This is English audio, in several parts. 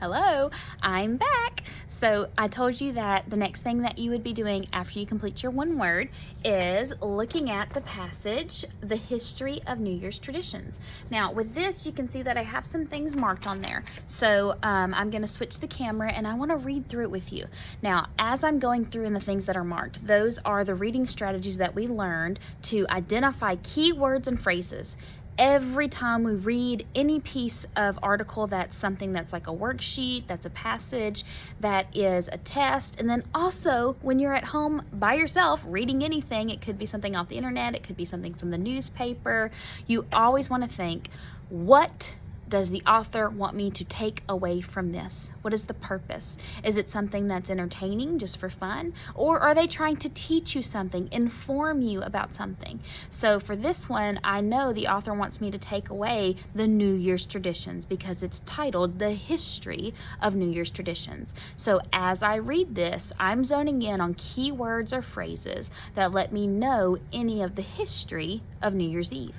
Hello, I'm back. So I told you that the next thing that you would be doing after you complete your one word is looking at the passage, The History of New Year's Traditions. Now with this, you can see that I have some things marked on there. So I'm gonna switch the camera and I wanna read through it with you. Now, as I'm going through and the things that are marked, those are the reading strategies that we learned to identify key words and phrases. Every time we read any piece of article that's something that's like a worksheet, that's a passage, that is a test, and then also when you're at home by yourself reading anything, it could be something off the internet, it could be something from the newspaper, you always want to think, what does the author want me to take away from this? What is the purpose? Is it something that's entertaining just for fun? Or are they trying to teach you something, inform you about something? So for this one, I know the author wants me to take away the New Year's traditions because it's titled The History of New Year's Traditions. So as I read this, I'm zoning in on key words or phrases that let me know any of the history of New Year's Eve.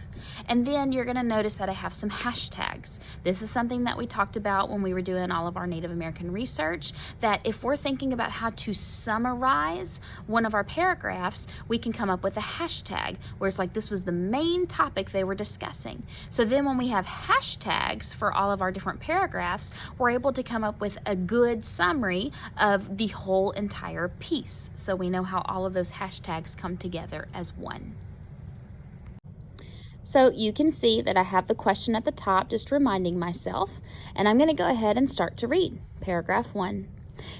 And then you're going to notice that I have some hashtags. This is something that we talked about when we were doing all of our Native American research, that if we're thinking about how to summarize one of our paragraphs, we can come up with a hashtag where it's like this was the main topic they were discussing. So then when we have hashtags for all of our different paragraphs, we're able to come up with a good summary of the whole entire piece. So we know how all of those hashtags come together as one. So you can see that I have the question at the top, just reminding myself, and I'm going to go ahead and start to read. Paragraph 1.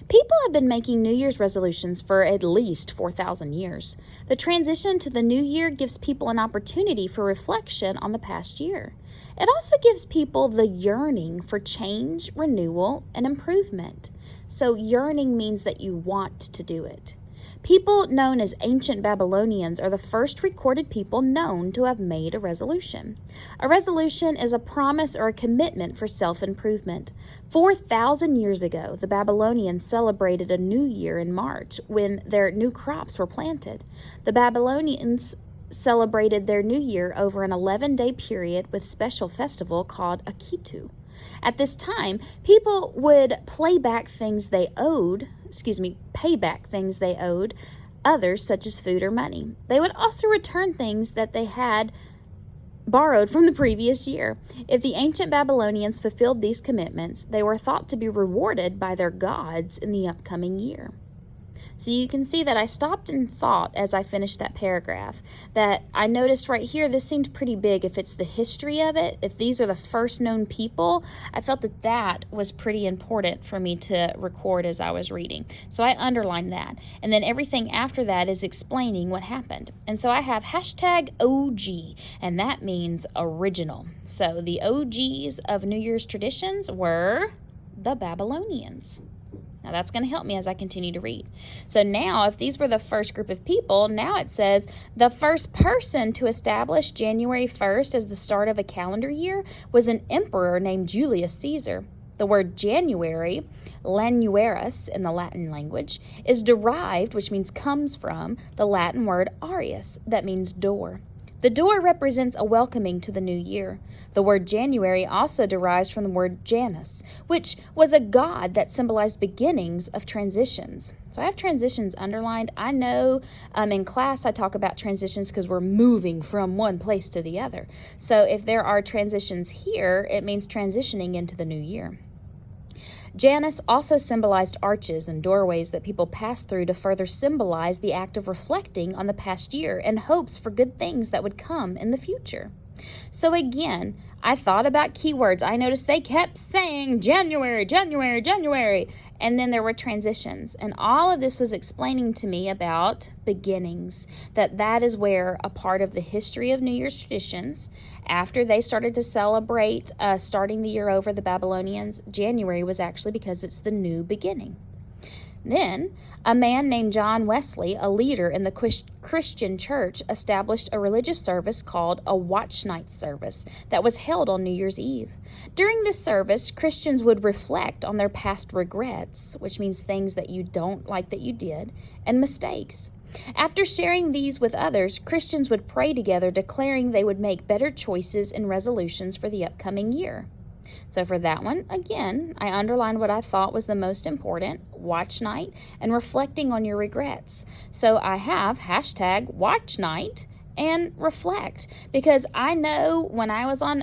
People have been making New Year's resolutions for at least 4,000 years. The transition to the new year gives people an opportunity for reflection on the past year. It also gives people the yearning for change, renewal, and improvement. So yearning means that you want to do it. People known as ancient Babylonians are the first recorded people known to have made a resolution. A resolution is a promise or a commitment for self-improvement. 4,000 years ago, the Babylonians celebrated a new year in March when their new crops were planted. The Babylonians celebrated their new year over an 11-day period with special festival called Akitu. At this time, people would pay back things they owed others, such as food or money. They would also return things that they had borrowed from the previous year. If the ancient Babylonians fulfilled these commitments, they were thought to be rewarded by their gods in the upcoming year. So you can see that I stopped and thought as I finished that paragraph that I noticed right here, this seemed pretty big. If it's the history of it, if these are the first known people, I felt that that was pretty important for me to record as I was reading. So I underlined that. And then everything after that is explaining what happened. And so I have hashtag OG, and that means original. So the OGs of New Year's traditions were the Babylonians. Now that's going to help me as I continue to read. So now, if these were the first group of people, now it says the first person to establish January 1st as the start of a calendar year was an emperor named Julius Caesar. The word January, Lanuarius in the Latin language, is derived, which means comes from, the Latin word arius, that means door. The door represents a welcoming to the new year. The word January also derives from the word Janus, which was a god that symbolized beginnings of transitions. So I have transitions underlined. I know in class I talk about transitions because we're moving from one place to the other. So if there are transitions here, it means transitioning into the new year. Janus also symbolized arches and doorways that people passed through to further symbolize the act of reflecting on the past year and hopes for good things that would come in the future. So again, I thought about keywords. I noticed they kept saying January, January, January, and then there were transitions. And all of this was explaining to me about beginnings, that is where a part of the history of New Year's traditions, after they started to celebrate starting the year over, the Babylonians, January was actually because it's the new beginning. Then, a man named John Wesley, a leader in the Christian church, established a religious service called a watch night service that was held on New Year's Eve. During this service, Christians would reflect on their past regrets, which means things that you don't like that you did, and mistakes. After sharing these with others, Christians would pray together, declaring they would make better choices and resolutions for the upcoming year. So for that one, again, I underlined what I thought was the most important, watch night, and reflecting on your regrets. So I have hashtag watch night and reflect, because I know when I was on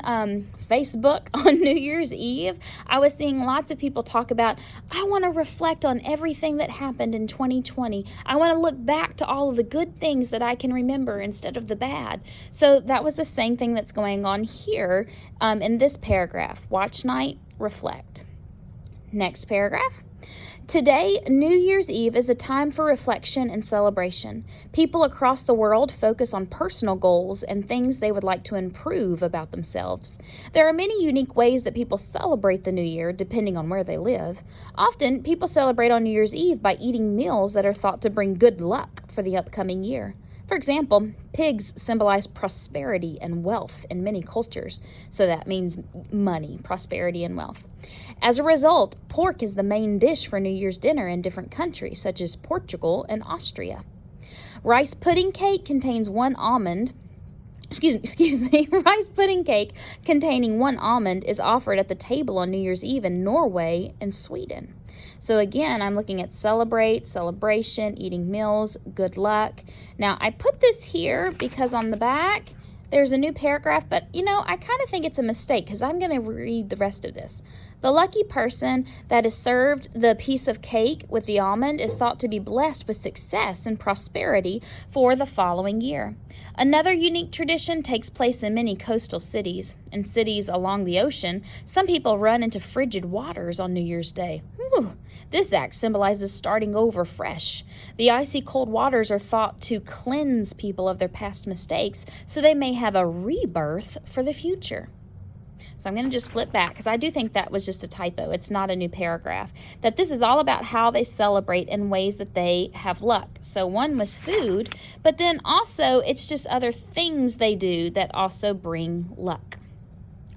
Facebook on New Year's Eve, I was seeing lots of people talk about, I want to reflect on everything that happened in 2020. I want to look back to all of the good things that I can remember instead of the bad. So that was the same thing that's going on here in this paragraph. Watch night, reflect. Next paragraph. Today, New Year's Eve, is a time for reflection and celebration. People across the world focus on personal goals and things they would like to improve about themselves. There are many unique ways that people celebrate the New Year, depending on where they live. Often, people celebrate on New Year's Eve by eating meals that are thought to bring good luck for the upcoming year. For example, pigs symbolize prosperity and wealth in many cultures, so that means money, prosperity, and wealth. As a result, pork is the main dish for New Year's dinner in different countries, such as Portugal and Austria. Rice pudding cake contains one almond. Rice pudding cake containing one almond is offered at the table on New Year's Eve in Norway and Sweden. So again, I'm looking at celebrate, celebration, eating meals, good luck. Now, I put this here because on the back, there's a new paragraph, but I kind of think it's a mistake because I'm going to read the rest of this. The lucky person that is served the piece of cake with the almond is thought to be blessed with success and prosperity for the following year. Another unique tradition takes place in many coastal cities. In cities along the ocean, some people run into frigid waters on New Year's Day. Whew. This act symbolizes starting over fresh. The icy cold waters are thought to cleanse people of their past mistakes, so they may have a rebirth for the future. So I'm going to just flip back because I do think that was just a typo. It's not a new paragraph. That this is all about how they celebrate in ways that they have luck. So one was food, but then also it's just other things they do that also bring luck.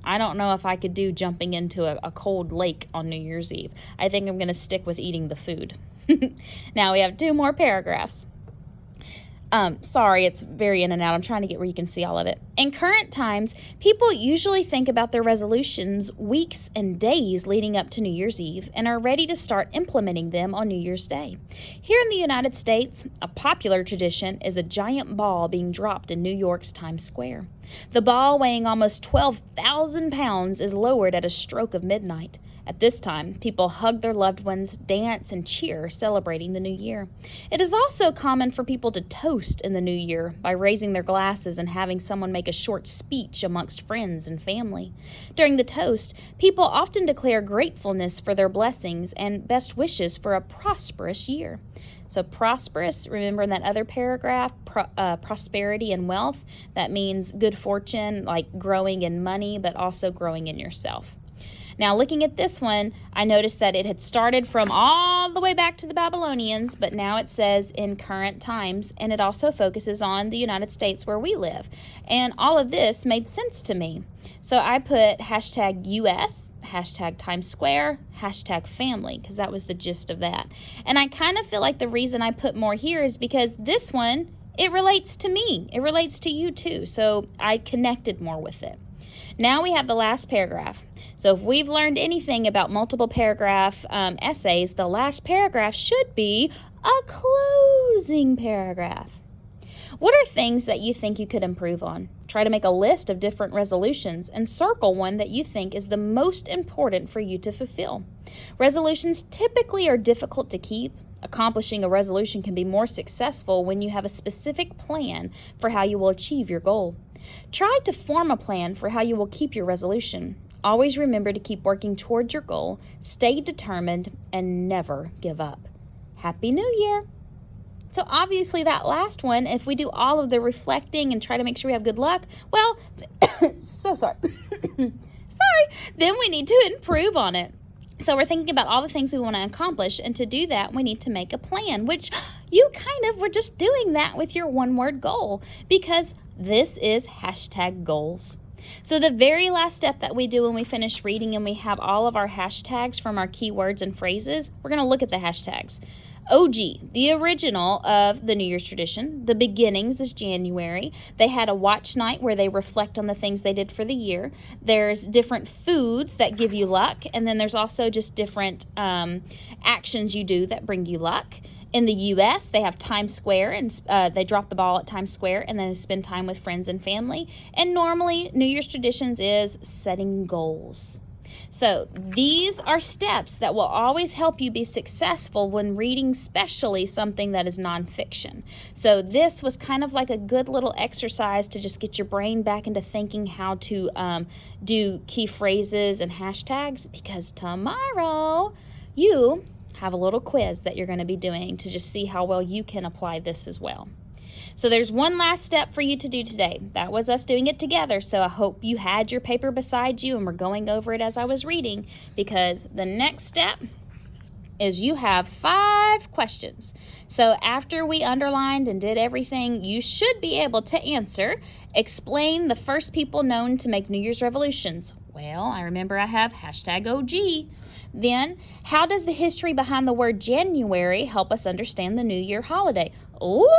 I don't know if I could do jumping into a cold lake on New Year's Eve. I think I'm going to stick with eating the food. Now we have two more paragraphs. Sorry, it's very in and out. I'm trying to get where you can see all of it. In current times, people usually think about their resolutions weeks and days leading up to New Year's Eve and are ready to start implementing them on New Year's Day. Here in the United States, a popular tradition is a giant ball being dropped in New York's Times Square. The ball, weighing almost 12,000 pounds, is lowered at a stroke of midnight. At this time, people hug their loved ones, dance, and cheer, celebrating the new year. It is also common for people to toast in the new year by raising their glasses and having someone make a short speech amongst friends and family. During the toast, people often declare gratefulness for their blessings and best wishes for a prosperous year. So prosperous, remember in that other paragraph, prosperity and wealth, that means good fortune, like growing in money, but also growing in yourself. Now, looking at this one, I noticed that it had started from all the way back to the Babylonians, but now it says in current times, and it also focuses on the United States where we live. And all of this made sense to me. So I put hashtag US, hashtag Times Square, hashtag family, because that was the gist of that. And I kind of feel like the reason I put more here is because this one, it relates to me. It relates to you too. So I connected more with it. Now we have the last paragraph. So if we've learned anything about multiple paragraph essays, the last paragraph should be a closing paragraph. What are things that you think you could improve on? Try to make a list of different resolutions and circle one that you think is the most important for you to fulfill. Resolutions typically are difficult to keep. Accomplishing a resolution can be more successful when you have a specific plan for how you will achieve your goal. Try to form a plan for how you will keep your resolution. Always remember to keep working towards your goal, stay determined, and never give up. Happy New Year! So obviously that last one, if we do all of the reflecting and try to make sure we have good luck, well, then we need to improve on it. So we're thinking about all the things we want to accomplish, and to do that, we need to make a plan, which you kind of were just doing that with your one-word goal, because this is hashtag goals. So the very last step that we do when we finish reading and we have all of our hashtags from our keywords and phrases, we're going to look at the hashtags. OG, the original of the New Year's tradition. The beginnings is January. They had a watch night where they reflect on the things they did for the year. There's different foods that give you luck, and then there's also just different actions you do that bring you luck. In the U.S., they have Times Square, and they drop the ball at Times Square, and then they spend time with friends and family. And normally, New Year's traditions is setting goals. So these are steps that will always help you be successful when reading, especially something that is nonfiction. So this was kind of like a good little exercise to just get your brain back into thinking how to do key phrases and hashtags, because tomorrow you have a little quiz that you're going to be doing to just see how well you can apply this as well. So there's one last step for you to do today. That was us doing it together, so I hope you had your paper beside you and were going over it as I was reading, because the next step is you have 5 questions. So after we underlined and did everything, you should be able to answer. Explain the first people known to make New Year's revolutions. Well, I remember I have hashtag OG. Then, how does the history behind the word January help us understand the New Year holiday? Oh,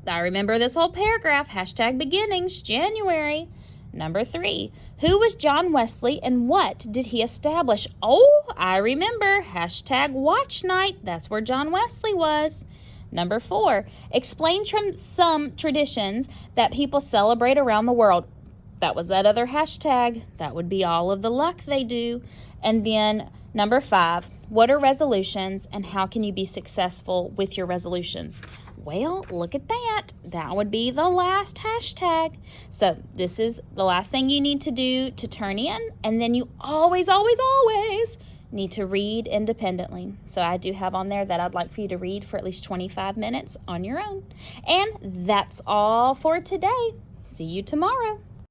I remember this whole paragraph, hashtag beginnings, January. Number 3, who was John Wesley and what did he establish? Oh, I remember, hashtag watch night, that's where John Wesley was. Number 4, explain some traditions that people celebrate around the world. That was that other hashtag. That would be all of the luck they do. And then number 5, what are resolutions and how can you be successful with your resolutions? Well, look at that. That would be the last hashtag. So this is the last thing you need to do to turn in. And then you always, always, always need to read independently. So I do have on there that I'd like for you to read for at least 25 minutes on your own. And that's all for today. See you tomorrow.